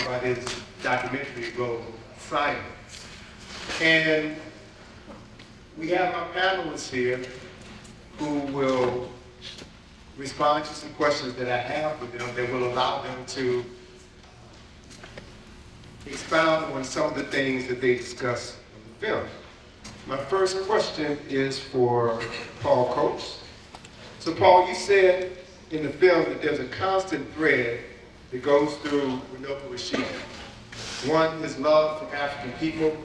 about his documentary, Go Silent. And we have our panelists here who will respond to some questions that I have for them that will allow them to expound on some of the things that they discuss in the film. My first question is for Paul Coates. So Paul, you said in the film that there's a constant thread that goes through Runoko Rashidi. One, his love for African people.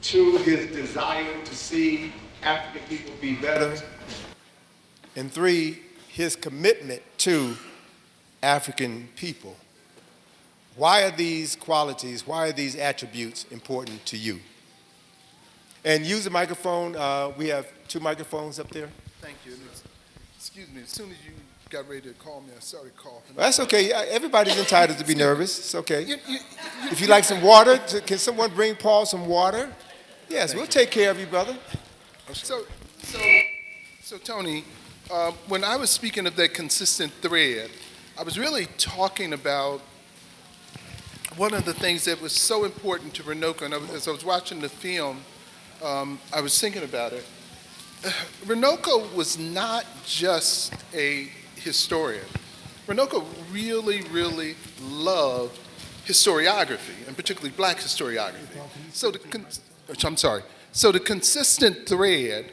Two, his desire to see African people be better. And three, his commitment to African people. Why are these qualities, why are these attributes important to you? And use the microphone. We have 2 microphones up there. Thank you. Excuse me, as soon as you got ready to call me, I started coughing. That's okay. Everybody's entitled to be nervous. It's okay. If you'd like some water, can someone bring Paul some water? Yes, we'll take care of you, brother. So Tony, when I was speaking of that consistent thread, I was really talking about one of the things that was so important to Runoko, and as I was watching the film, I was thinking about it. Runoko was not just a historian. Runoko really, really loved historiography, and particularly black historiography. So the consistent thread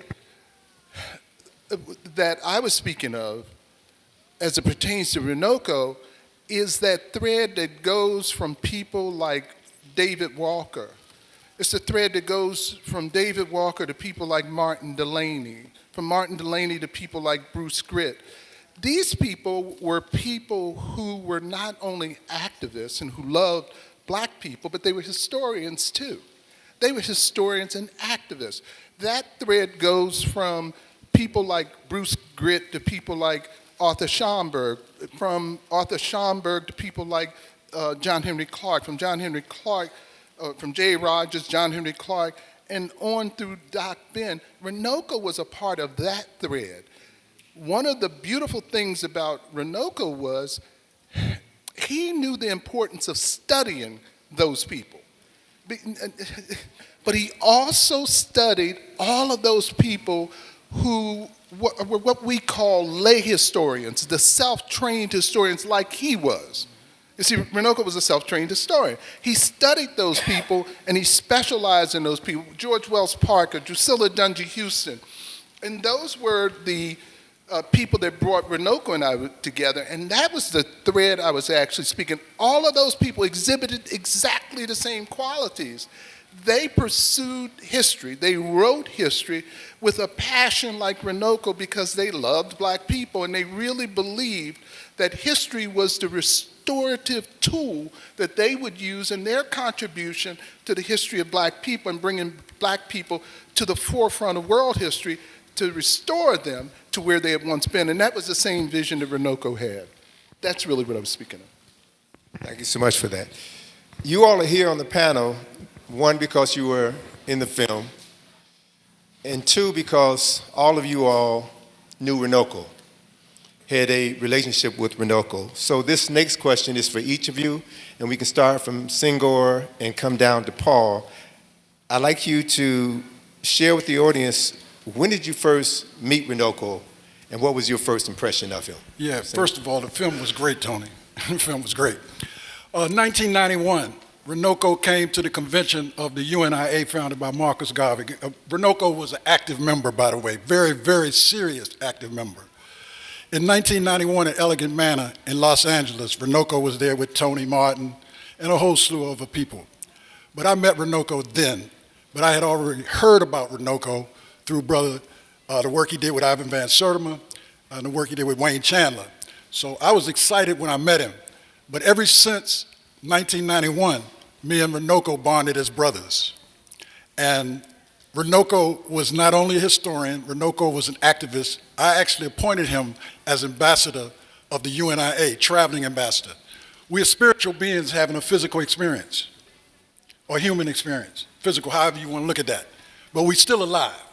that I was speaking of, as it pertains to Runoko, is that thread that goes from people like David Walker. It's the thread that goes from David Walker to people like Martin Delaney, from Martin Delaney to people like Bruce Gritt. These people were people who were not only activists and who loved black people, but they were historians too. They were historians and activists. That thread goes from people like Bruce Gritt to people like Arthur Schomburg, from Arthur Schomburg to people like John Henry Clark, from John Henry Clark, from J. Rogers, John Henry Clark, and on through Doc Ben. Runoko was a part of that thread. One of the beautiful things about Runoko was he knew the importance of studying those people. But he also studied all of those people who were what we call lay historians, the self-trained historians like he was. You see, Runoko was a self-trained historian. He studied those people and he specialized in those people. George Wells Parker, Drusilla Dungy Houston. And those were the people that brought Runoko and I together, and that was the thread I was actually speaking. All of those people exhibited exactly the same qualities. They pursued history. They wrote history with a passion like Runoko because they loved black people, and they really believed that history was the restorative tool that they would use in their contribution to the history of black people and bringing black people to the forefront of world history to restore them to where they had once been. And that was the same vision that Runoko had. That's really what I was speaking of. Thank you so much for that. You all are here on the panel, one, because you were in the film, and two, because all of you all knew Runoko, had a relationship with Runoko. So this next question is for each of you, and we can start from Senghor and come down to Paul. I'd like you to share with the audience, when did you first meet Runoko, and what was your first impression of him? Yeah, first of all, the film was great, Tony. The film was great. 1991, Runoko came to the convention of the UNIA founded by Marcus Garvey. Runoko was an active member, by the way, very, very serious active member. In 1991 at Elegant Manor in Los Angeles, Runoko was there with Tony Martin and a whole slew of other people. But I met Runoko then, but I had already heard about Runoko through the work he did with Ivan Van Sertima and the work he did with Wayne Chandler. So I was excited when I met him. But ever since 1991, me and Runoko bonded as brothers. And Runoko was not only a historian, Runoko was an activist. I actually appointed him as ambassador of the UNIA, traveling ambassador. We are spiritual beings having a physical experience, or human experience, physical, however you want to look at that. But we're still alive.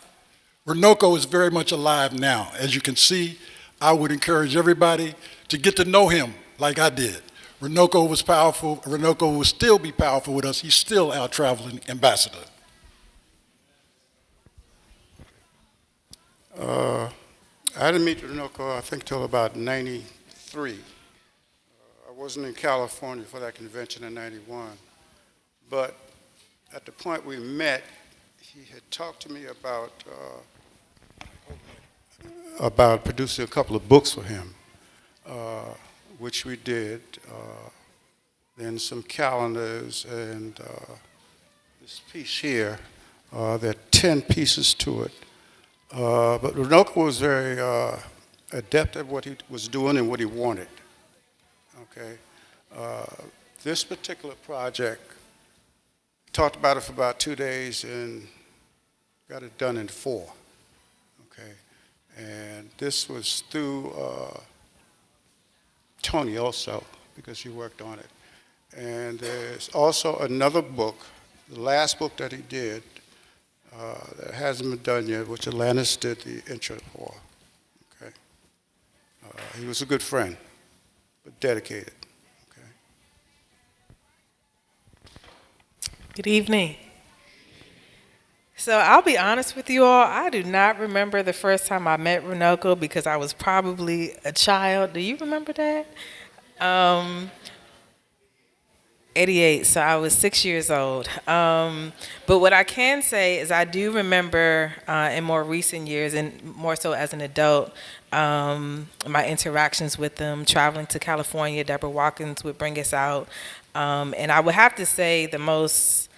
Runoko is very much alive now. As you can see, I would encourage everybody to get to know him like I did. Runoko was powerful. Runoko will still be powerful with us. He's still our traveling ambassador. I didn't meet Runoko, I think, till about 93. I wasn't in California for that convention in 91. But at the point we met, he had talked to me about producing a couple of books for him, which we did. Then some calendars and this piece here. There are 10 pieces to it. But Runoko was very adept at what he was doing and what he wanted. Okay, this particular project, talked about it for about 2 days and got it done in 4. Okay, and this was through Tony also, because he worked on it. And there's also another book, the last book that he did, that hasn't been done yet, which Atlantis did the intro for. Okay, he was a good friend, but dedicated. Okay. Good evening. So I'll be honest with you all, I do not remember the first time I met Runoko because I was probably a child. Do you remember that? 88, so I was 6 years old. But what I can say is I do remember in more recent years, and more so as an adult, my interactions with them, traveling to California. Deborah Watkins would bring us out. And I would have to say the most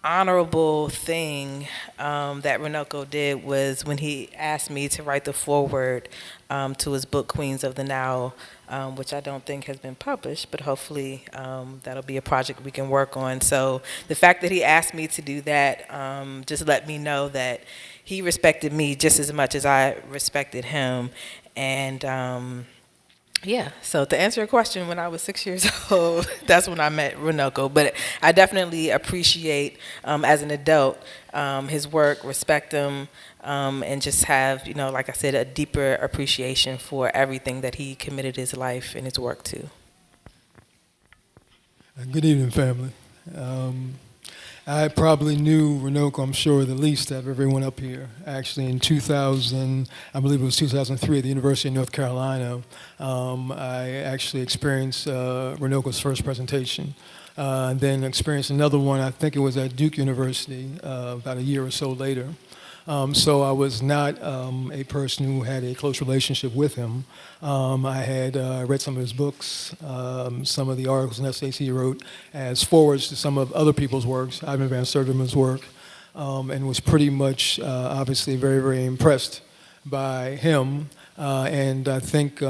honorable thing that Runoko did was when he asked me to write the foreword to his book, Queens of the Now, which I don't think has been published, but hopefully that'll be a project we can work on. So the fact that he asked me to do that just let me know that he respected me just as much as I respected him. And yeah, so to answer your question, when I was 6 years old, that's when I met Runoko. But I definitely appreciate, as an adult, his work, respect him, and just have, you know, like I said, a deeper appreciation for everything that he committed his life and his work to. Good evening, family. I probably knew Runoko, I'm sure, the least of everyone up here. Actually, in 2000, I believe it was 2003 at the University of North Carolina, I actually experienced Runoko's first presentation. Then experienced another one, I think it was at Duke University, about a year or so later. So I was not a person who had a close relationship with him. I had read some of his books, some of the articles and essays he wrote as forwards to some of other people's works, Ivan Van Sertima's work, and was pretty much obviously very, very impressed by him. And I think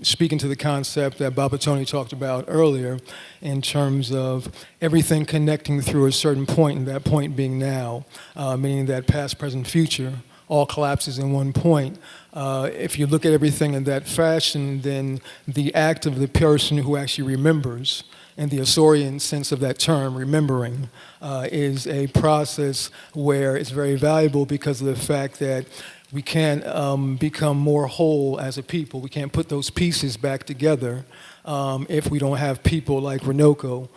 speaking to the concept that Baba Tony talked about earlier in terms of everything connecting through a certain point, and that point being now, meaning that past, present, future all collapses in one point. If you look at everything in that fashion, then the act of the person who actually remembers, and the Asaurian sense of that term, remembering, is a process where it's very valuable because of the fact that we can't become more whole as a people. We can't put those pieces back together if we don't have people like Runoko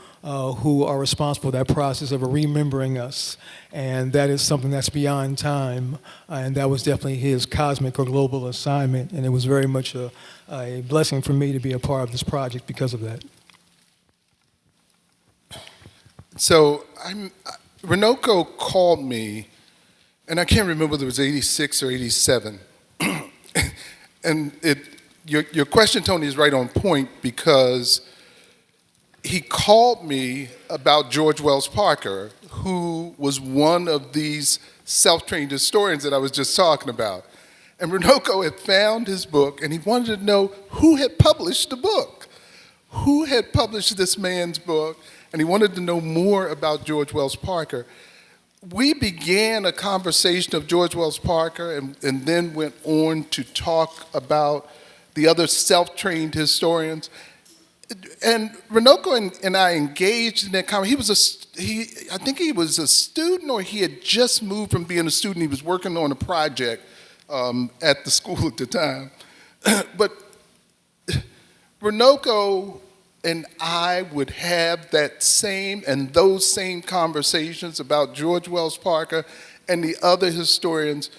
who are responsible for that process of remembering us. And that is something that's beyond time. And that was definitely his cosmic or global assignment. And it was very much a blessing for me to be a part of this project because of that. So Runoko called me, and I can't remember whether it was 86 or 87. And your question, Tony, is right on point because he called me about George Wells Parker, who was one of these self-trained historians that I was just talking about. And Runoko had found his book, and he wanted to know who had published the book. Who had published this man's book, and he wanted to know more about George Wells Parker. We began a conversation of George Wells Parker and then went on to talk about the other self-trained historians. And Runoko and I engaged in that conversation. I think he was a student, or he had just moved from being a student. He was working on a project at the school at the time. But Runoko and I would have that same and those same conversations about George Wells Parker and the other historians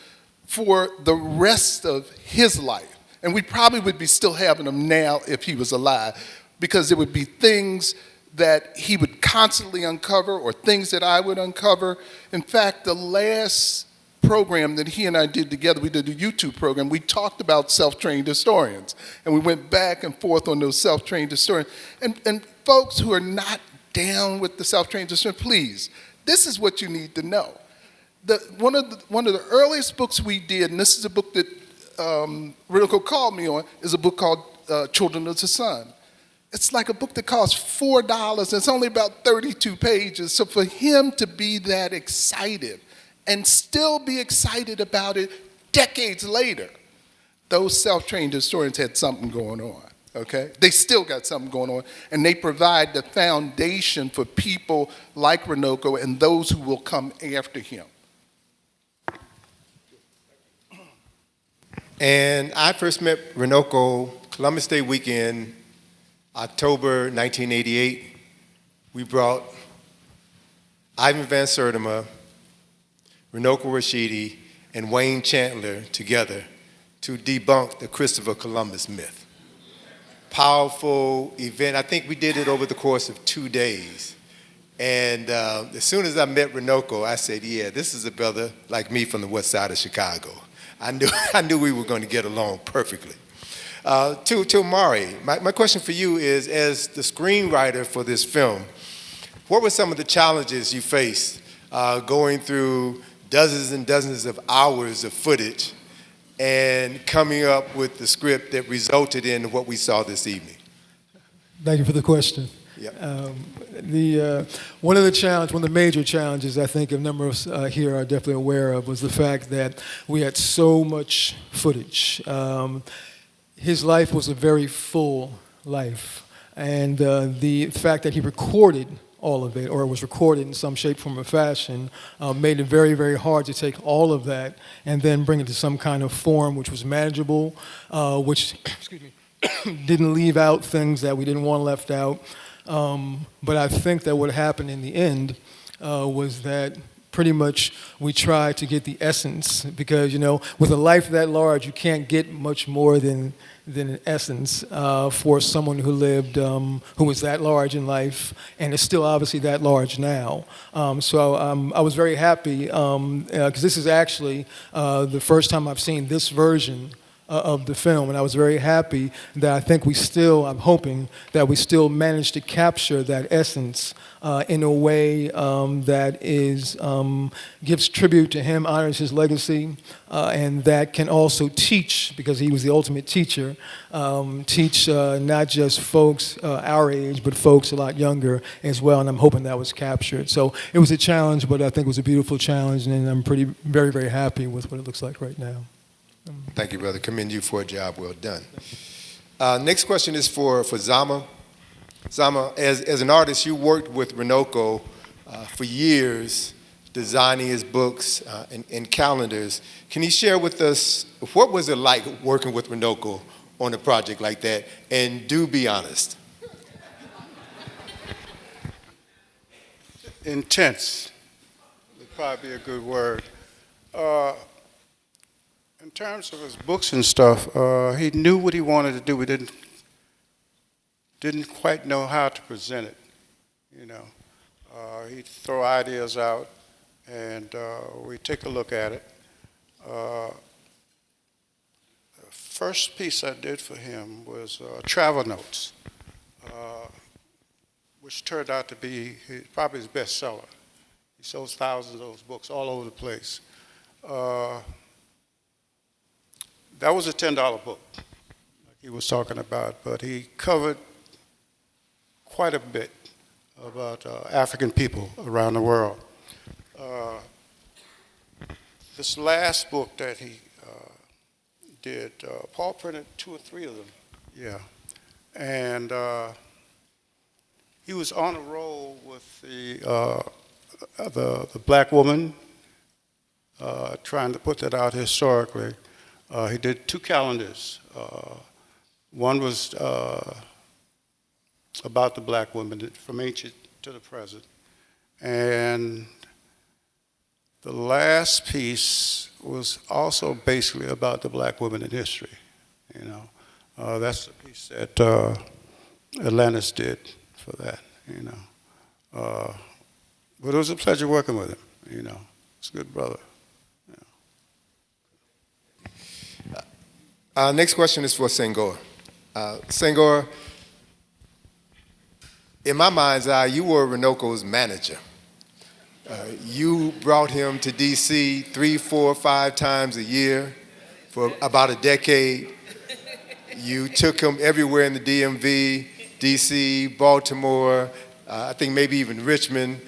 for the rest of his life. And we probably would be still having them now if he was alive, because there would be things that he would constantly uncover or things that I would uncover. In fact, the last program that he and I did together, we did a YouTube program, we talked about self-trained historians. And we went back and forth on those self-trained historians. And folks who are not down with the self-trained historian, please, this is what you need to know. One of the earliest books we did, and this is a book that Runoko called me on, is a book called Children of the Sun. It's like a book that costs $4, and it's only about 32 pages. So for him to be that excited and still be excited about it decades later, those self-trained historians had something going on, okay? They still got something going on, and they provide the foundation for people like Runoko and those who will come after him. And I first met Runoko Columbus Day weekend, October 1988. We brought Ivan Van Sertima, Runoko Rashidi, and Wayne Chandler together to debunk the Christopher Columbus myth. Powerful event. I think we did it over the course of 2 days. And as soon as I met Runoko, I said, yeah, this is a brother like me from the west side of Chicago. I knew we were going to get along perfectly. To Amari, my question for you is, as the screenwriter for this film, what were some of the challenges you faced going through dozens and dozens of hours of footage and coming up with the script that resulted in what we saw this evening? Thank you for the question. Yep. One of the major challenges I think a number of us here are definitely aware of was the fact that we had so much footage. His life was a very full life, and the fact that he recorded all of it, or it was recorded in some shape, form, or fashion, made it very, very hard to take all of that and then bring it to some kind of form which was manageable, which excuse me, didn't leave out things that we didn't want left out. But I think that what happened in the end was that pretty much we tried to get the essence, because, you know, with a life that large, you can't get much more than an essence for someone who lived, who was that large in life and is still obviously that large now. So I was very happy, because this is actually the first time I've seen this version of the film, and I was very happy that I'm hoping that we still managed to capture that essence in a way that gives tribute to him, honors his legacy, and that can also teach, because he was the ultimate teacher, teach not just folks our age, but folks a lot younger as well, and I'm hoping that was captured. So it was a challenge, but I think it was a beautiful challenge, and I'm very, very happy with what it looks like right now. Thank you, brother. Commend you for a job well done. Next question is for Zama. Zama, as an artist, you worked with Runoko for years, designing his books and calendars. Can you share with us, what was it like working with Runoko on a project like that? And do be honest. Intense would probably be a good word. In terms of his books and stuff, he knew what he wanted to do. We didn't quite know how to present it, you know. He'd throw ideas out, and we'd take a look at it. The first piece I did for him was travel notes, which turned out to be probably his bestseller. He sells thousands of those books all over the place. That was a $10 book, like he was talking about, but he covered quite a bit about African people around the world. This last book that he did, Paul printed 2 or 3 of them, yeah. And he was on a roll with the black woman, trying to put that out historically. He did 2 calendars. One was about the black women from ancient to the present. And the last piece was also basically about the black women in history. You know, that's the piece that Atlantis did for that. You know, but it was a pleasure working with him. You know, he's a good brother. Next question is for Senghor. Senghor, in my mind's eye, you were Runoko's manager. You brought him to D.C. 3, 4, 5 times a year for about a decade. You took him everywhere in the DMV, D.C., Baltimore, I think maybe even Richmond.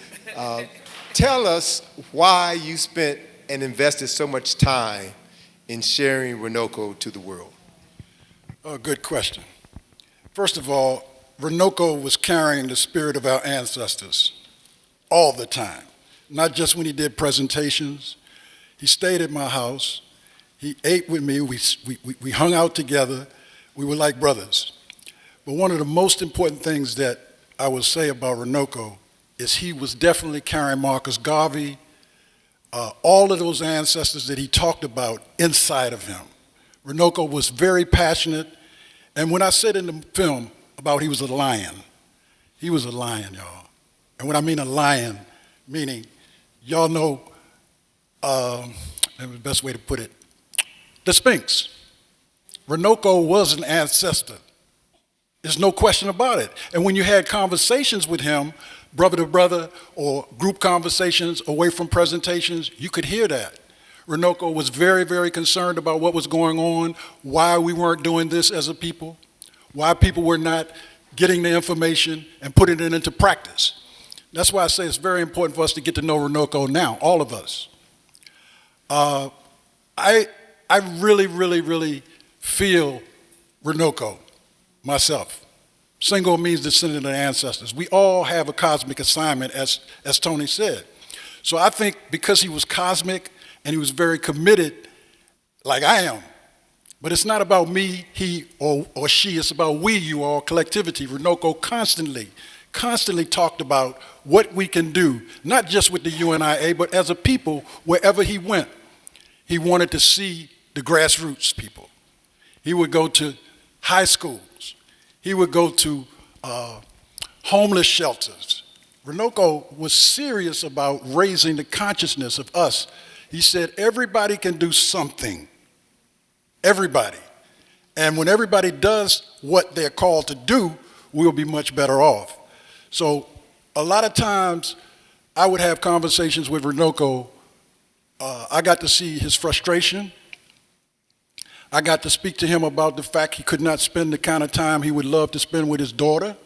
Tell us why you spent and invested so much time in sharing Runoko to the world. Good question. First of all, Runoko was carrying the spirit of our ancestors all the time, not just when he did presentations. He stayed at my house. He ate with me. We hung out together. We were like brothers. But one of the most important things that I would say about Runoko is he was definitely carrying Marcus Garvey, all of those ancestors that he talked about inside of him. Runoko was very passionate, and when I said in the film about he was a lion, y'all. And when I mean a lion, meaning, y'all know, the best way to put it, the Sphinx. Runoko was an ancestor. There's no question about it. And when you had conversations with him, brother to brother, or group conversations away from presentations, you could hear that. Runoko was very, very concerned about what was going on, why we weren't doing this as a people, why people were not getting the information and putting it into practice. That's why I say it's very important for us to get to know Runoko now, all of us. I really, really, really feel Runoko myself. Senghor means descendant of the ancestors. We all have a cosmic assignment, as Tony said. So I think because he was cosmic and he was very committed, like I am, but it's not about me, he, or she, it's about we, you all, collectivity. Runoko constantly talked about what we can do, not just with the UNIA, but as a people, wherever he went. He wanted to see the grassroots people. He would go to high schools. He would go to homeless shelters. Runoko was serious about raising the consciousness of us. He said, everybody can do something. Everybody. And when everybody does what they're called to do, we'll be much better off. So a lot of times I would have conversations with Runoko. I got to see his frustration. I got to speak to him about the fact he could not spend the kind of time he would love to spend with his daughter.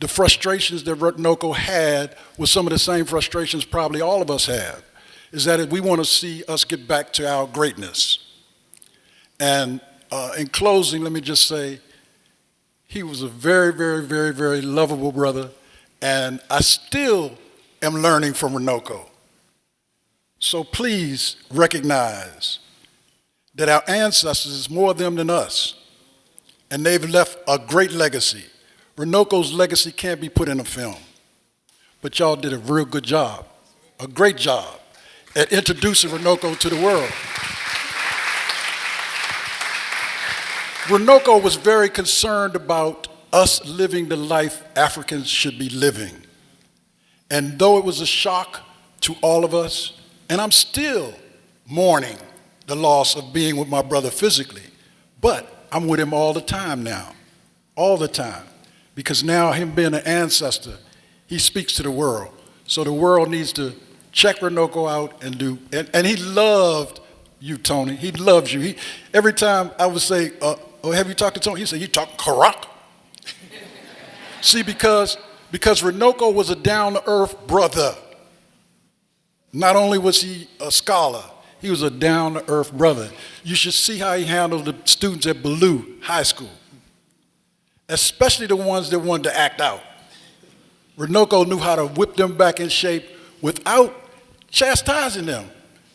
The frustrations that Runoko had were some of the same frustrations probably all of us have, is that we want to see us get back to our greatness. And in closing, let me just say, he was a very, very, very, very lovable brother, and I still am learning from Runoko. So please recognize that our ancestors is more them than us, and they've left a great legacy. Runoko's legacy can't be put in a film, but y'all did a real good job, a great job at introducing Runoko to the world. Runoko was very concerned about us living the life Africans should be living. And though it was a shock to all of us, and I'm still mourning the loss of being with my brother physically, but I'm with him all the time now, all the time. Because now him being an ancestor, he speaks to the world. So the world needs to check Runoko out and do, and he loved you, Tony. He loves you. Every time I would say, have you talked to Tony? He said, you talk Karak? See, because Runoko was a down-to-earth brother. Not only was he a scholar, he was a down-to-earth brother. You should see how he handled the students at Ballou High School, especially the ones that wanted to act out. Runoko knew how to whip them back in shape without chastising them,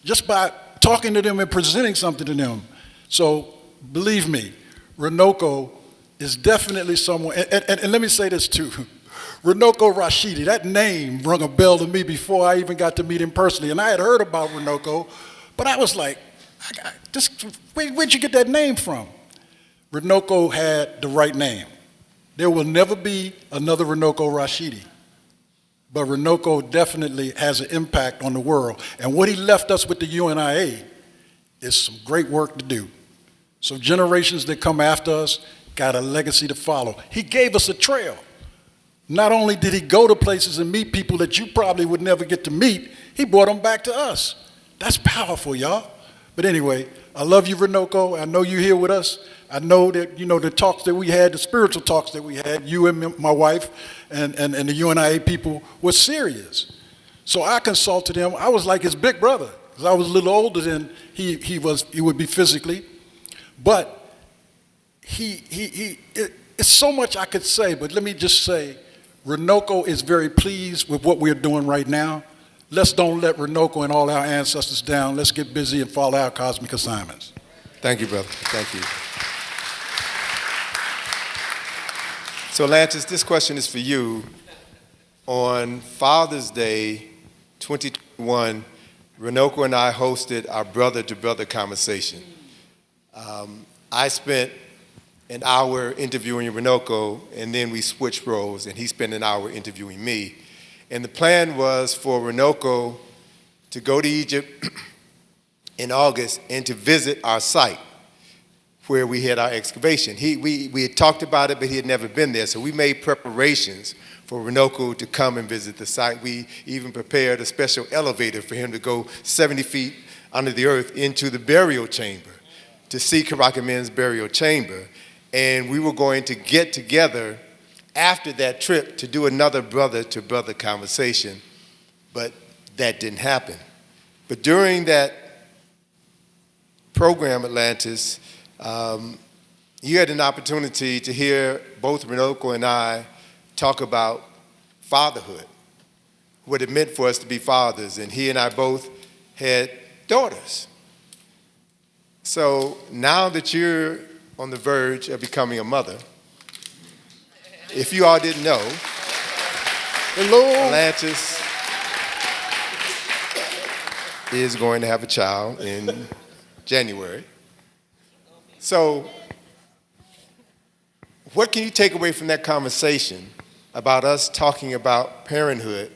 just by talking to them and presenting something to them. So believe me, Runoko is definitely someone, and let me say this too. Runoko Rashidi, that name rung a bell to me before I even got to meet him personally. And I had heard about Runoko, but I was like, where'd you get that name from? Runoko had the right name. There will never be another Runoko Rashidi, but Runoko definitely has an impact on the world. And what he left us with the UNIA is some great work to do. So generations that come after us got a legacy to follow. He gave us a trail. Not only did he go to places and meet people that you probably would never get to meet, he brought them back to us. That's powerful, y'all. But anyway, I love you, Runoko. I know you're here with us. I know that, you know, the talks that we had, the spiritual talks that we had, you and my wife and the UNIA people were serious. So I consulted him. I was like his big brother, because I was a little older than he would be physically. But it's so much I could say, but let me just say, Runoko is very pleased with what we're doing right now. Let's don't let Runoko and all our ancestors down. Let's get busy and follow our cosmic assignments. Thank you, brother. Thank you. So, Atlantis, this question is for you. On Father's Day 2021, Runoko and I hosted our brother-to-brother conversation. I spent an hour interviewing Runoko, and then we switched roles, and he spent an hour interviewing me. And the plan was for Runoko to go to Egypt in August and to visit our site where we had our excavation. We had talked about it, but he had never been there, so we made preparations for Runoko to come and visit the site. We even prepared a special elevator for him to go 70 feet under the earth into the burial chamber to see Karakamin's burial chamber. And we were going to get together after that trip to do another brother-to-brother conversation, but that didn't happen. But during that program, Atlantis, you had an opportunity to hear both Runoko and I talk about fatherhood, what it meant for us to be fathers, and he and I both had daughters. So now that you're on the verge of becoming a mother, if you all didn't know, Atlantis is going to have a child in January. So what can you take away from that conversation about us talking about parenthood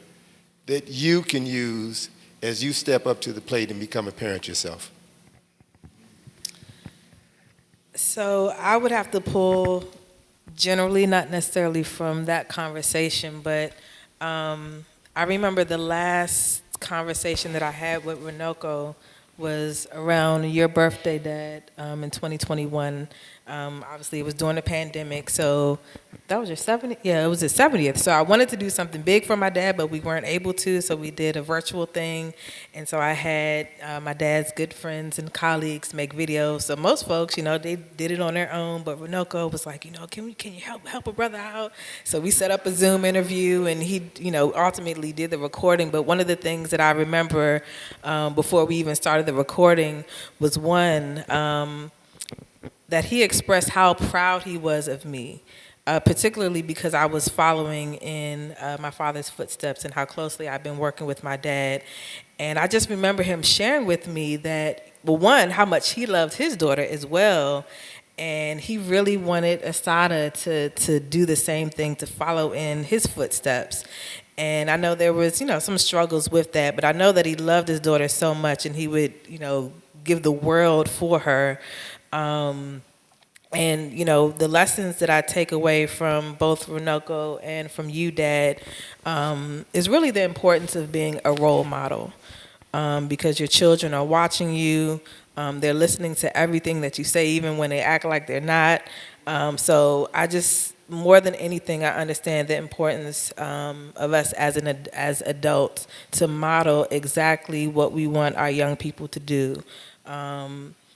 that you can use as you step up to the plate and become a parent yourself? So I would have to pull generally, not necessarily from that conversation, but I remember the last conversation that I had with Runoko was around your birthday, Dad, in 2021. Obviously, it was during the pandemic, so that was your 70th? Yeah, it was his 70th. So I wanted to do something big for my dad, but we weren't able to, so we did a virtual thing. And so I had my dad's good friends and colleagues make videos. So most folks, you know, they did it on their own, but Runoko was like, you know, can you help a brother out? So we set up a Zoom interview, and he, you know, ultimately did the recording. But one of the things that I remember before we even started the recording was one, that he expressed how proud he was of me, particularly because I was following in my father's footsteps and how closely I've been working with my dad. And I just remember him sharing with me that, well, one, how much he loved his daughter as well, and he really wanted Asada to do the same thing, to follow in his footsteps. And I know there was, you know, some struggles with that, but I know that he loved his daughter so much, and he would, you know, give the world for her. And, you know, the lessons that I take away from both Runoko and from you, Dad, is really the importance of being a role model, because your children are watching you. They're listening to everything that you say, even when they act like they're not. So I just, more than anything, I understand the importance of us as adults to model exactly what we want our young people to do.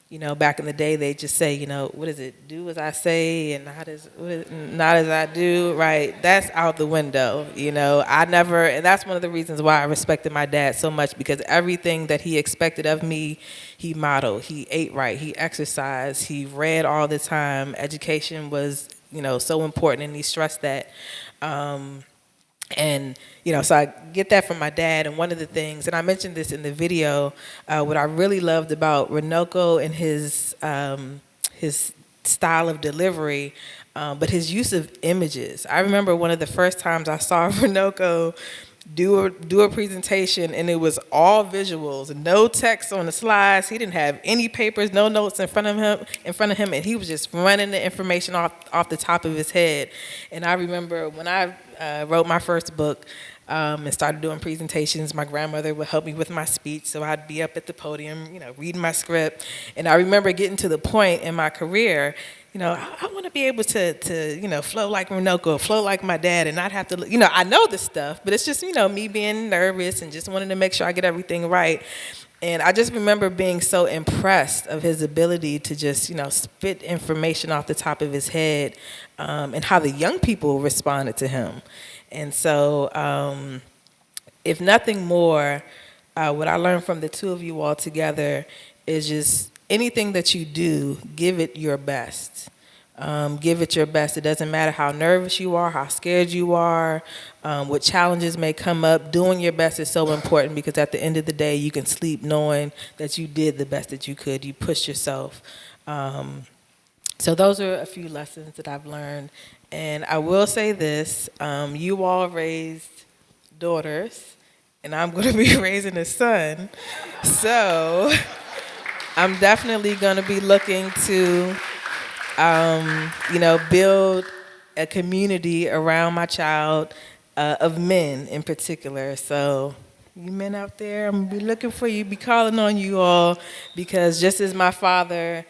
You know, back in the day, they just say, you know, what is it? Do as I say and not as I do, right? That's out the window, you know. And that's one of the reasons why I respected my dad so much, because everything that he expected of me, he modeled. He ate right, he exercised, he read all the time. Education was so important, and he stressed that. And, so I get that from my dad. And one of the things, and I mentioned this in the video, what I really loved about Runoko and his style of delivery, but his use of images. I remember one of the first times I saw Runoko do a presentation, and it was all visuals, no text on the slides. He didn't have any papers, no notes in front of him, and he was just running the information off the top of his head. And I remember when I wrote my first book and started doing presentations, my grandmother would help me with my speech, so I'd be up at the podium, reading my script. And I remember getting to the point in my career, I want to be able to flow like Runoko, flow like my dad, and not have to, I know this stuff, but it's just, me being nervous and just wanting to make sure I get everything right. And I just remember being so impressed of his ability to just, spit information off the top of his head, and how the young people responded to him. And so, if nothing more, what I learned from the two of you all together is just anything that you do, give it your best. Give it your best. It doesn't matter how nervous you are, how scared you are, what challenges may come up. Doing your best is so important, because at the end of the day, you can sleep knowing that you did the best that you could. You pushed yourself. So those are a few lessons that I've learned. And I will say this, you all raised daughters, and I'm going to be raising a son. So I'm definitely going to be looking to, build a community around my child, of men in particular. So you men out there, I'm going to be looking for you, be calling on you all, because just as my father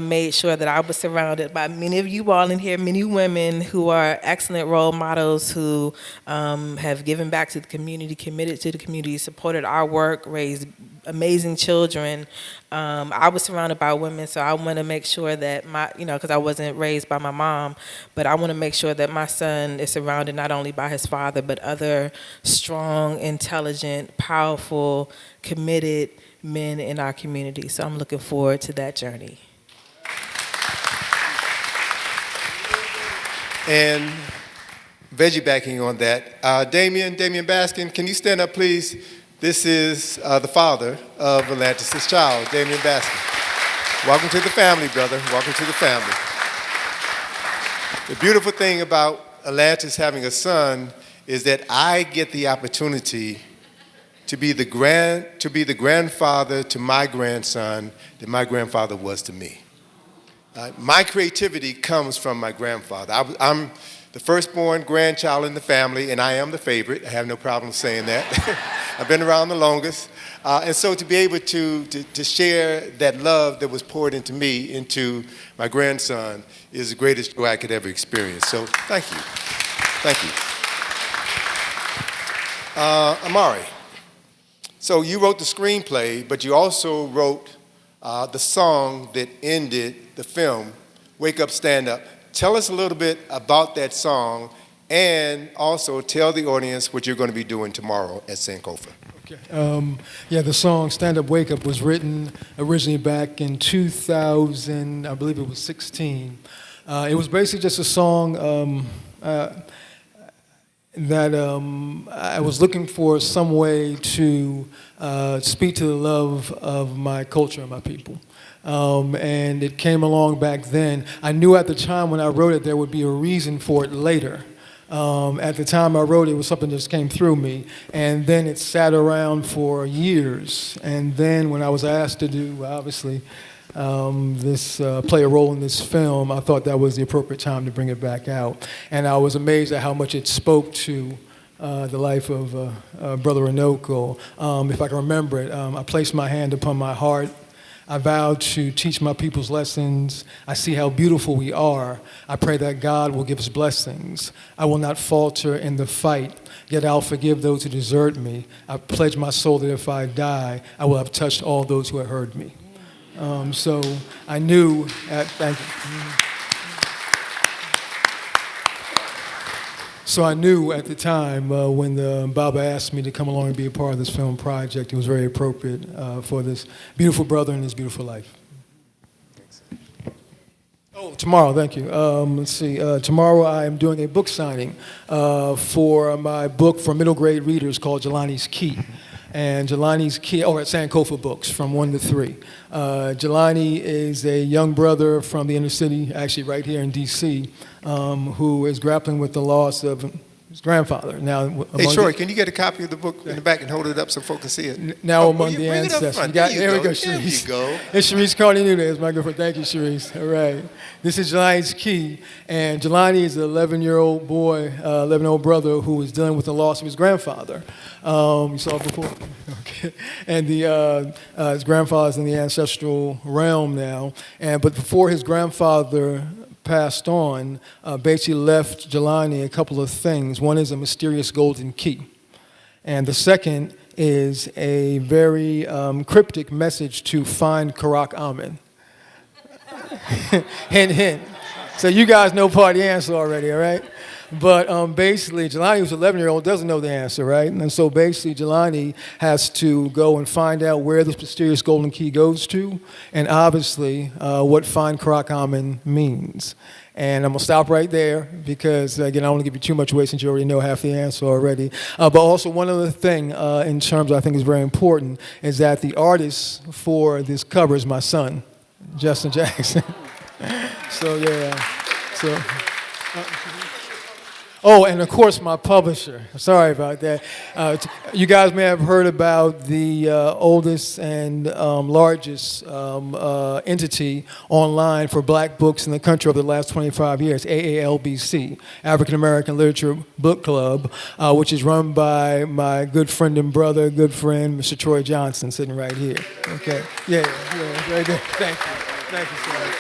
made sure that I was surrounded by many of you all in here, many women who are excellent role models, who have given back to the community, committed to the community, supported our work, raised amazing children. I was surrounded by women, so I want to make sure that because I wasn't raised by my mom, but I want to make sure that my son is surrounded not only by his father, but other strong, intelligent, powerful, committed men in our community. So I'm looking forward to that journey. And veggie backing on that, Damian Baskin, can you stand up, please? This is the father of Atlantis' child, Damian Baskin. Welcome to the family, brother. Welcome to the family. The beautiful thing about Atlantis having a son is that I get the opportunity to be the grandfather to my grandson that my grandfather was to me. My creativity comes from my grandfather. I'm the firstborn grandchild in the family, and I am the favorite. I have no problem saying that. I've been around the longest. And so to be able to share that love that was poured into me, into my grandson, is the greatest joy I could ever experience. So thank you. Thank you. Amari, so you wrote the screenplay, but you also wrote the song that ended the film, Wake Up, Stand Up. Tell us a little bit about that song, and also tell the audience what you're going to be doing tomorrow at Sankofa. Okay. The song Stand Up, Wake Up was written originally back in 2000, I believe it was 16. It was basically just a song that I was looking for some way to speak to the love of my culture and my people. And it came along back then. I knew at the time when I wrote it there would be a reason for it later. At the time I wrote it, it was something that just came through me. And then it sat around for years. And then when I was asked to do, obviously, play a role in this film, I thought that was the appropriate time to bring it back out. And I was amazed at how much it spoke to the life of Brother Runoko. If I can remember it, I placed my hand upon my heart. I vowed to teach my people's lessons. I see how beautiful we are. I pray that God will give us blessings. I will not falter in the fight, yet I'll forgive those who desert me. I pledge my soul that if I die, I will have touched all those who have heard me. So I knew, thank you. So I knew at the time when Baba asked me to come along and be a part of this film project, it was very appropriate for this beautiful brother and his beautiful life. Oh, tomorrow, thank you. Let's see. Tomorrow I am doing a book signing for my book for middle grade readers called Jelani's Key. And Jelani's Key, at Sankofa Books from 1 to 3. Jelani is a young brother from the inner city, actually right here in D.C., who is grappling with the loss of his grandfather. Now, Hey, Troy, can you get a copy of the book in the back and hold it up so folks can see it? Now Will among you the bring it up ancestors. front? There There we you go, go. Sharice. There you go. It's Sharice Carney Nunez, my girlfriend. Thank you, Sharice. All right. This is Jelani's Key. And Jelani is an 11-year-old boy, 11-year-old brother who was dealing with the loss of his grandfather. You saw it before? Okay. And his grandfather's in the ancestral realm now. But before his grandfather passed on, basically left Jelani a couple of things. One is a mysterious golden key. And the second is a very cryptic message to find Karak Ahmed. Hint, hint. So you guys know part of the answer already, all right? But basically, Jelani, who's an 11-year-old, doesn't know the answer, right? And so basically, Jelani has to go and find out where this mysterious golden key goes to, and obviously, what find Karak Ahmed means. And I'm going to stop right there because, again, I don't want to give you too much away since you already know half the answer already. But also, one other thing in terms I think is very important is that the artist for this cover is my son, Justin Jackson. So, yeah. So. Oh, and of course, my publisher. Sorry about that. You guys may have heard about the oldest and largest entity online for black books in the country over the last 25 years, AALBC, African American Literature Book Club, which is run by my good friend and brother, good friend, Mr. Troy Johnson, sitting right here. Okay. Yeah, very good. Thank you. Thank you, sir.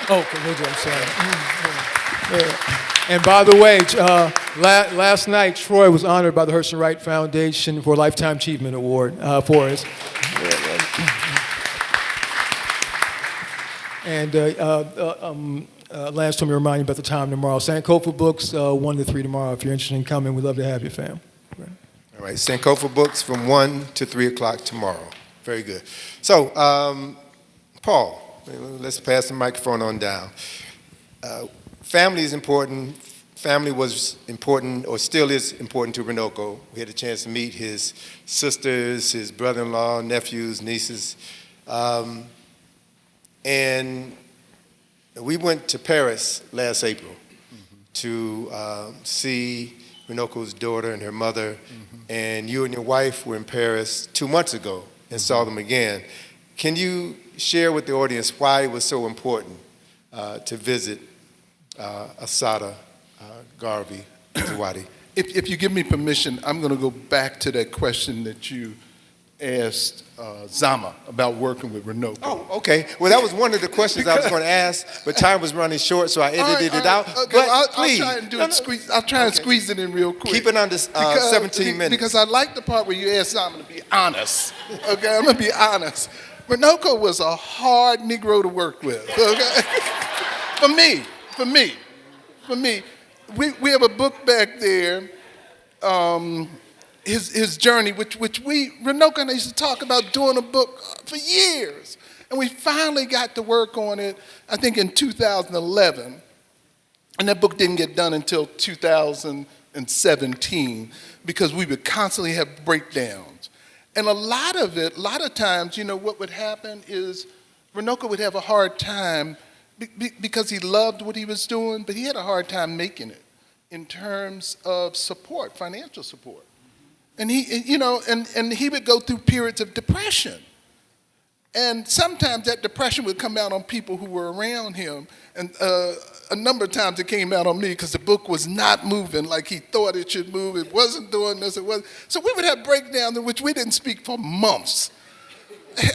Oh, okay, I'm sorry. Yeah. And by the way, last night, Troy was honored by the Hurston Wright Foundation for a Lifetime Achievement Award for us. And Lance told me to remind you about the time tomorrow. Sankofa Books, 1 to 3 tomorrow. If you're interested in coming, we'd love to have you, fam. All right, Sankofa Books from 1 to 3 o'clock tomorrow. Very good. So, Paul, let's pass the microphone on down. Family is important. Family was important, or still is important to Runoko. We had a chance to meet his sisters, his brother-in-law, nephews, nieces. And we went to Paris last April to see Runoko's daughter and her mother. And you and your wife were in Paris 2 months ago and saw them again. Can you share with the audience why it was so important to visit Assata Garvey Zawadi? If you give me permission, I'm going to go back to that question that you asked Zama about working with Runoko. Oh, okay. Well, that was one of the questions I was going to ask, but time was running short, so I edited it out. Okay, But please, I'll try and squeeze it in real quick. keep it under 17 minutes. Because I like the part where you asked Zama to be honest. Okay, I'm going to be honest. Runoko was a hard Negro to work with. Okay, for me. We have a book back there, his journey, which Runoko and I used to talk about doing a book for years. And we finally got to work on it, I think in 2011. And that book didn't get done until 2017 because we would constantly have breakdowns. And a lot of times, what would happen is Runoko would have a hard time because he loved what he was doing, but he had a hard time making it in terms of support, financial support. And he would go through periods of depression. And sometimes that depression would come out on people who were around him. And a number of times it came out on me because the book was not moving like he thought it should move. It wasn't doing this, it wasn't. So we would have breakdowns in which we didn't speak for months.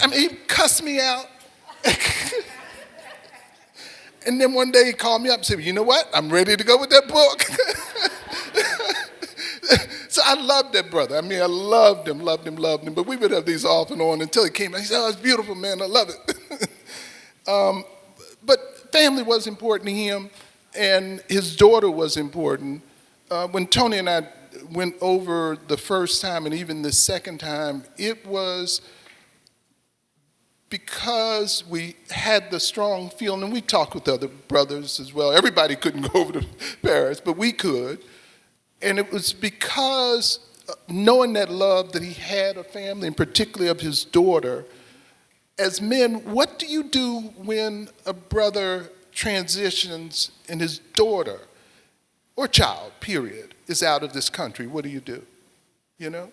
I mean, he cussed me out. And then one day he called me up and said, you know what? I'm ready to go with that book. So I loved that brother. I mean, I loved him. But we would have these off and on until he came. He said, oh, it's beautiful, man. I love it. But family was important to him, and his daughter was important. When Tony and I went over the first time and even the second time, it was because we had the strong feeling, and we talked with other brothers as well. Everybody couldn't go over to Paris, but we could. And it was because knowing that love that he had a family, and particularly of his daughter, as men, what do you do when a brother transitions and his daughter, or child, period, is out of this country? What do you do? You know?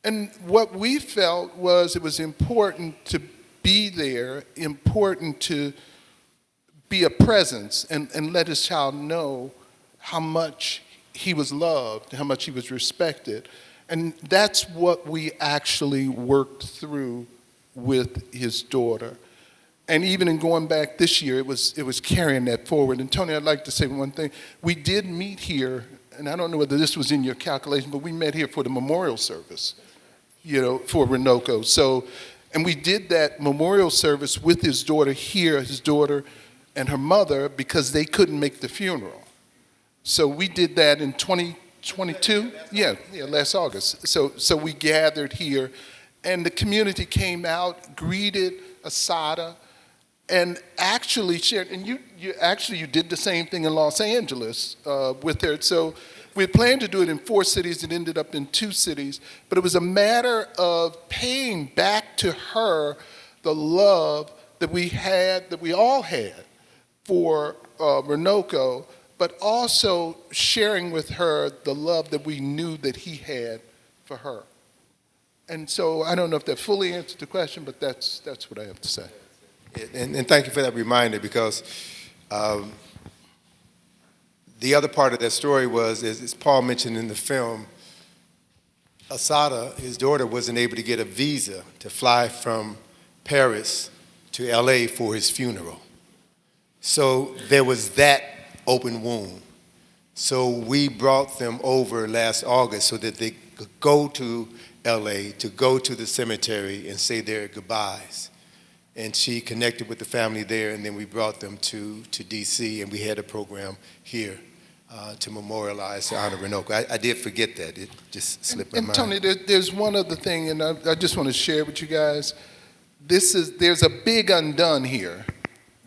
And what we felt was it was important to be there, important to be a presence and let his child know how much he was loved, how much he was respected. And that's what we actually worked through with his daughter. And even in going back this year, it was carrying that forward. And Tony, I'd like to say one thing. We did meet here, and I don't know whether this was in your calculation, but we met here for the memorial service, you know, for Runoko. So, and we did that memorial service with his daughter here, his daughter and her mother, because they couldn't make the funeral. So we did that in 2022, last August. So we gathered here, and the community came out, greeted Asada, and actually shared. And you did the same thing in Los Angeles with her. So we had planned to do it in 4 cities. It ended up in 2 cities. But it was a matter of paying back to her the love that we had, that we all had for Runoko, but also sharing with her the love that we knew that he had for her. And so I don't know if that fully answered the question, but that's what I have to say. And thank you for that reminder, because the other part of that story was, as Paul mentioned in the film, Asada, his daughter, wasn't able to get a visa to fly from Paris to LA for his funeral. So there was that open wound. So we brought them over last August so that they could go to LA, to go to the cemetery and say their goodbyes. And she connected with the family there, and then we brought them to DC, and we had a program here to memorialize, to honor Runoko. I did forget that. It just slipped my mind. And Tony, there's one other thing, and I just want to share with you guys. There's a big undone here,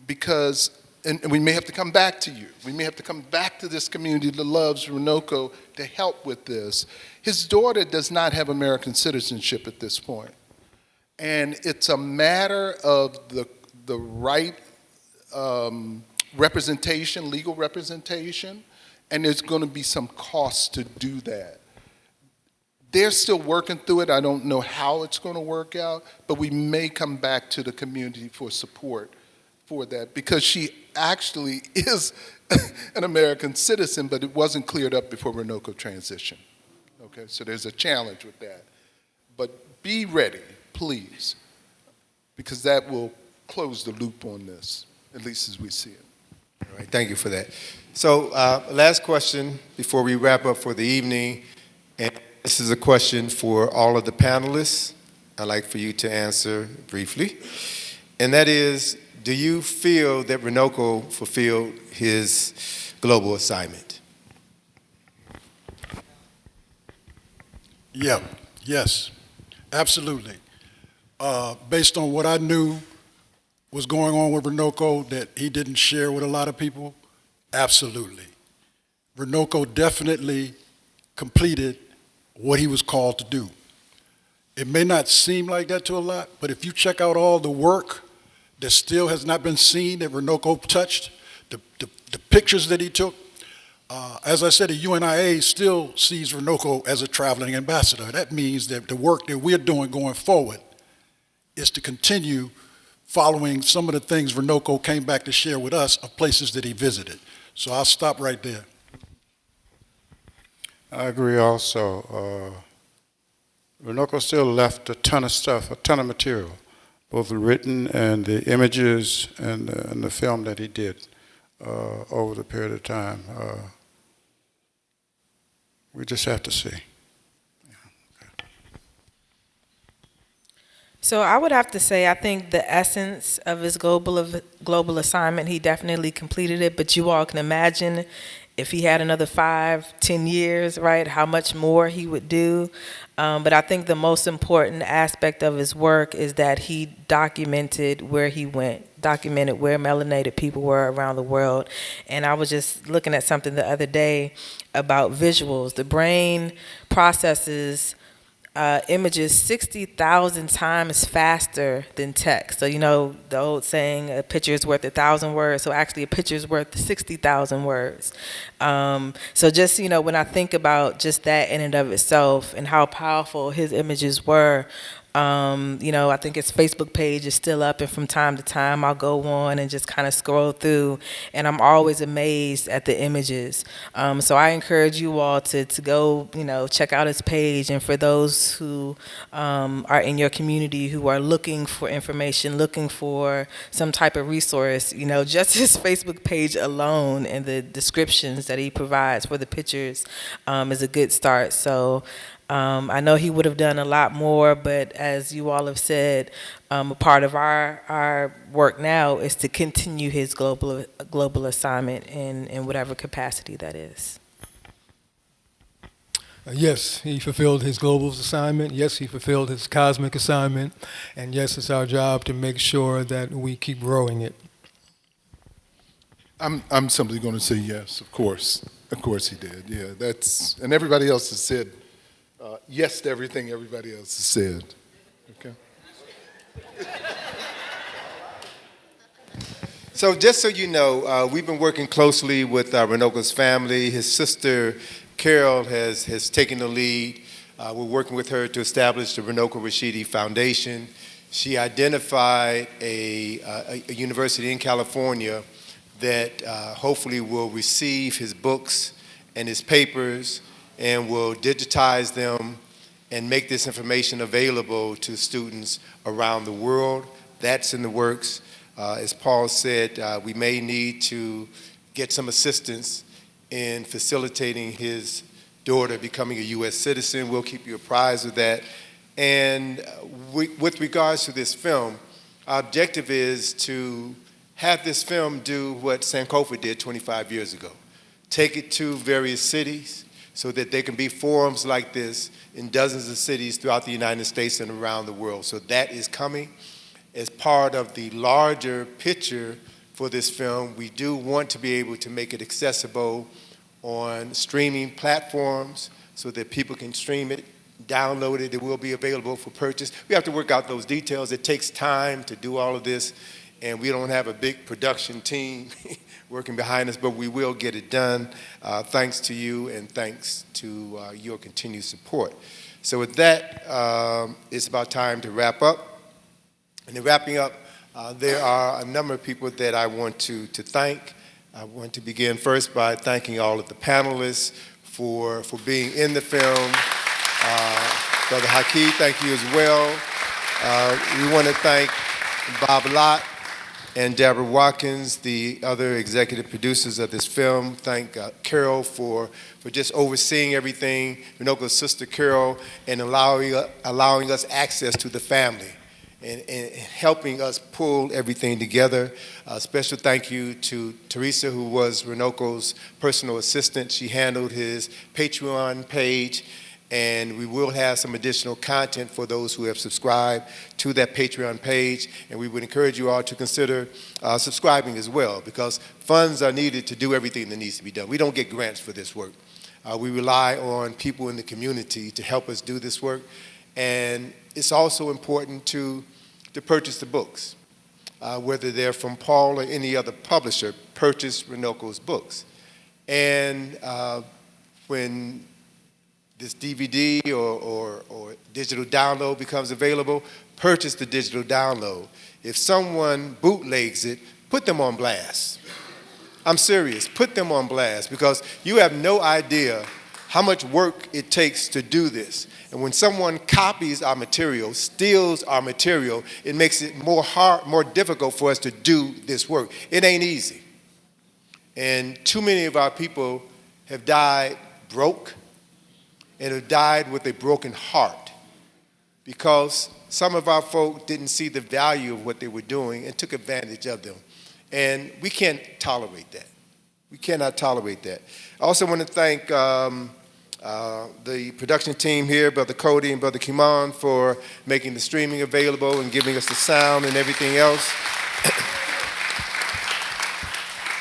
because, and we may have to come back to you. We may have to come back to this community that loves Runoko to help with this. His daughter does not have American citizenship at this point. And it's a matter of the right representation, legal representation, and there's going to be some cost to do that. They're still working through it. I don't know how it's going to work out, but we may come back to the community for support for that, because she actually is an American citizen, but it wasn't cleared up before Runoko transitioned. Okay, so there's a challenge with that. But be ready, please, because that will close the loop on this, at least as we see it. All right, thank you for that. So last question before we wrap up for the evening, and this is a question for all of the panelists. I'd like for you to answer briefly, and that is, do you feel that Runoko fulfilled his global assignment? Yeah, yes, absolutely. Based on what I knew was going on with Runoko that he didn't share with a lot of people, absolutely. Runoko definitely completed what he was called to do. It may not seem like that to a lot, but if you check out all the work that still has not been seen that Runoko touched, the pictures that he took, as I said, the UNIA still sees Runoko as a traveling ambassador. That means that the work that we're doing going forward is to continue following some of the things Runoko came back to share with us of places that he visited. So I'll stop right there. I agree also. Runoko still left a ton of stuff, a ton of material, both the written and the images and the film that he did over the period of time. We just have to see. So I would have to say, I think the essence of his global assignment, he definitely completed it. But you all can imagine if he had another 5, 10 years, right, how much more he would do. But I think the most important aspect of his work is that he documented where he went, documented where melanated people were around the world. And I was just looking at something the other day about visuals. The brain processes images 60,000 times faster than text. So, you know, the old saying, a picture is worth 1,000 words. So actually a picture is worth 60,000 words. So just, you know, when I think about just that in and of itself and how powerful his images were, you know, I think his Facebook page is still up, and from time to time I'll go on and just kind of scroll through, and I'm always amazed at the images. So I encourage you all to go, you know, check out his page, and for those who are in your community who are looking for information, looking for some type of resource, you know, just his Facebook page alone and the descriptions that he provides for the pictures is a good start. So I know he would have done a lot more, but as you all have said, a part of our work now is to continue his global assignment in whatever capacity that is. Yes, he fulfilled his global assignment. Yes, he fulfilled his cosmic assignment. And yes, it's our job to make sure that we keep growing it. I'm simply going to say yes, of course. Of course he did. Yeah, that's, and everybody else has said yes to everything everybody else has said. Okay. So just so you know, we've been working closely with Runoko's family. His sister, Carol, has taken the lead. We're working with her to establish the Runoko Rashidi Foundation. She identified a university in California that hopefully will receive his books and his papers and will digitize them and make this information available to students around the world. That's in the works. As Paul said, we may need to get some assistance in facilitating his daughter becoming a U.S. citizen. We'll keep you apprised of that. And with regards to this film, our objective is to have this film do what Sankofa did 25 years ago. Take it to various cities so that there can be forums like this in dozens of cities throughout the United States and around the world. So that is coming as part of the larger picture for this film. We do want to be able to make it accessible on streaming platforms so that people can stream it, download it. It will be available for purchase. We have to work out those details. It takes time to do all of this, and we don't have a big production team working behind us, but we will get it done thanks to you and thanks to your continued support. So with that, it's about time to wrap up. And in wrapping up, there are a number of people that I want to thank. I want to begin first by thanking all of the panelists for being in the film. Brother Haki, thank you as well. We want to thank Bob Lott and Deborah Watkins, the other executive producers of this film. Thank Carol for just overseeing everything, Runoko's sister Carol, and allowing us access to the family and helping us pull everything together. A special thank you to Teresa, who was Runoko's personal assistant. She handled his Patreon page, and we will have some additional content for those who have subscribed to that Patreon page, and we would encourage you all to consider subscribing as well, because funds are needed to do everything that needs to be done. We don't get grants for this work. We rely on people in the community to help us do this work, and it's also important to purchase the books. Whether they're from Paul or any other publisher, purchase Runoko's books. And when this DVD or digital download becomes available, purchase the digital download. If someone bootlegs it, put them on blast. I'm serious, put them on blast, because you have no idea how much work it takes to do this. And when someone copies our material, steals our material, it makes it more difficult for us to do this work. It ain't easy. And too many of our people have died broke and have died with a broken heart because some of our folk didn't see the value of what they were doing and took advantage of them. And we can't tolerate that. We cannot tolerate that. I also want to thank the production team here, Brother Cody and Brother Kimon, for making the streaming available and giving us the sound and everything else.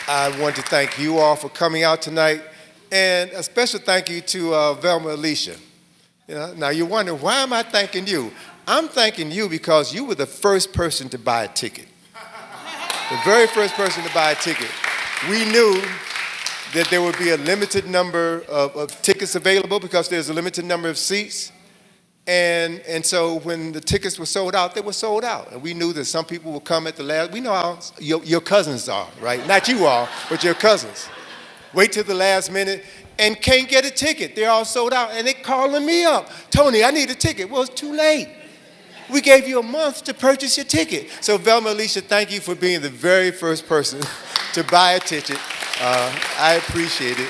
I want to thank you all for coming out tonight, and a special thank you to Velma Alicia. You know, now you wonder, why am I thanking you? I'm thanking you because you were the first person to buy a ticket. The very first person to buy a ticket. We knew that there would be a limited number of tickets available because there's a limited number of seats. And so when the tickets were sold out, they were sold out. And we knew that some people would come at the last. We know how your cousins are, right? Not you all, but your cousins. Wait till the last minute and can't get a ticket. They're all sold out. And they're calling me up. Tony, I need a ticket. Well, it's too late. We gave you a month to purchase your ticket. So Velma Alicia, thank you for being the very first person to buy a ticket. I appreciate it.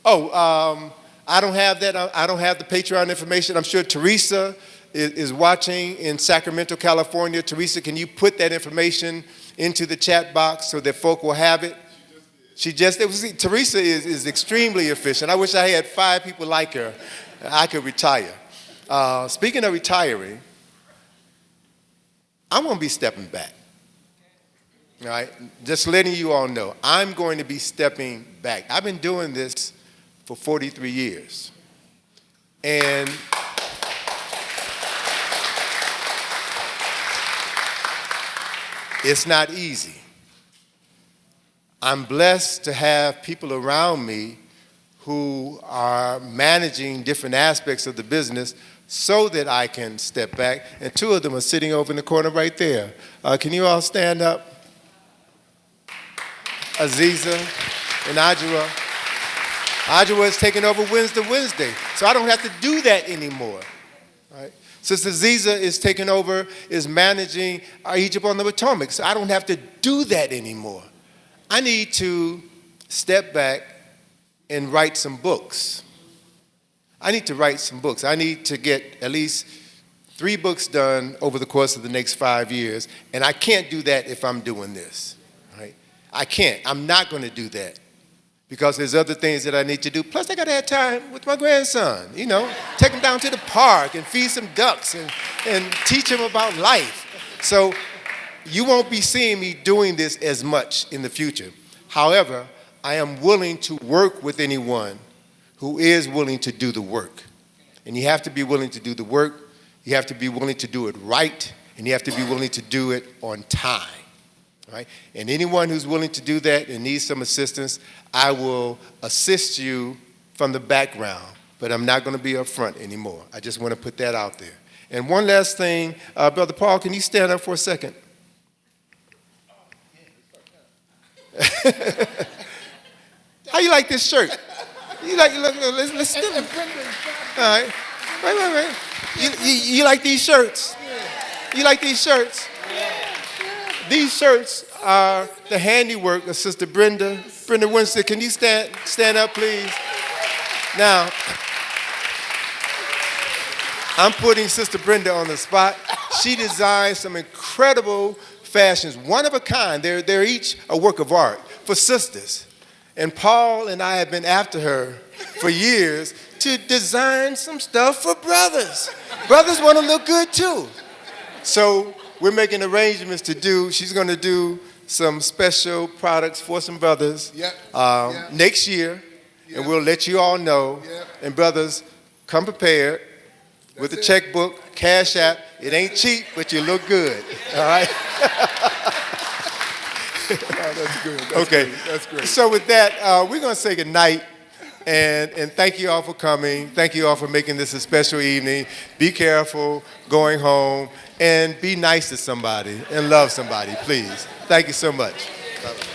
Oh, I don't have that. I don't have the Patreon information. I'm sure Teresa is watching in Sacramento, California. Teresa, can you put that information into the chat box so that folk will have it? Teresa is extremely efficient. I wish I had 5 people like her. I could retire. Speaking of retiring, I'm going to be stepping back. All right? Just letting you all know, I'm going to be stepping back. I've been doing this for 43 years. And it's not easy. I'm blessed to have people around me who are managing different aspects of the business so that I can step back. And 2 of them are sitting over in the corner right there. Can you all stand up? Aziza and Ajwa. Ajwa is taking over Wednesday, so I don't have to do that anymore. Right? Sister Aziza is taking over, is managing Egypt on the Potomac, so I don't have to do that anymore. I need to step back and write some books. I need to write some books. I need to get at least 3 books done over the course of the next 5 years, and I can't do that if I'm doing this. Right? I can't. I'm not going to do that because there's other things that I need to do. Plus, I got to have time with my grandson, you know, take him down to the park and feed some ducks and teach him about life. So you won't be seeing me doing this as much in the future. However, I am willing to work with anyone who is willing to do the work. And you have to be willing to do the work, you have to be willing to do it right, and you have to be willing to do it on time. Right? And anyone who's willing to do that and needs some assistance, I will assist you from the background, but I'm not going to be up front anymore. I just want to put that out there. And one last thing, Brother Paul, can you stand up for a second? How you like this shirt? You like? Let's still. All right. Wait. You like these shirts? You like these shirts? These shirts are the handiwork of Sister Brenda. Brenda Winstead, can you stand up, please? Now, I'm putting Sister Brenda on the spot. She designed some incredible fashions, one of a kind. They're each a work of art for sisters. And Paul and I have been after her for years to design some stuff for brothers. Brothers want to look good too. So we're making arrangements she's going to do some special products for some brothers next year, and we'll let you all know. And brothers, come prepared with a checkbook, Cash App. It ain't cheap, but you look good. All right? That's good. That's great. So with that, we're going to say goodnight. And thank you all for coming. Thank you all for making this a special evening. Be careful going home. And be nice to somebody and love somebody, please. Thank you so much. Bye-bye.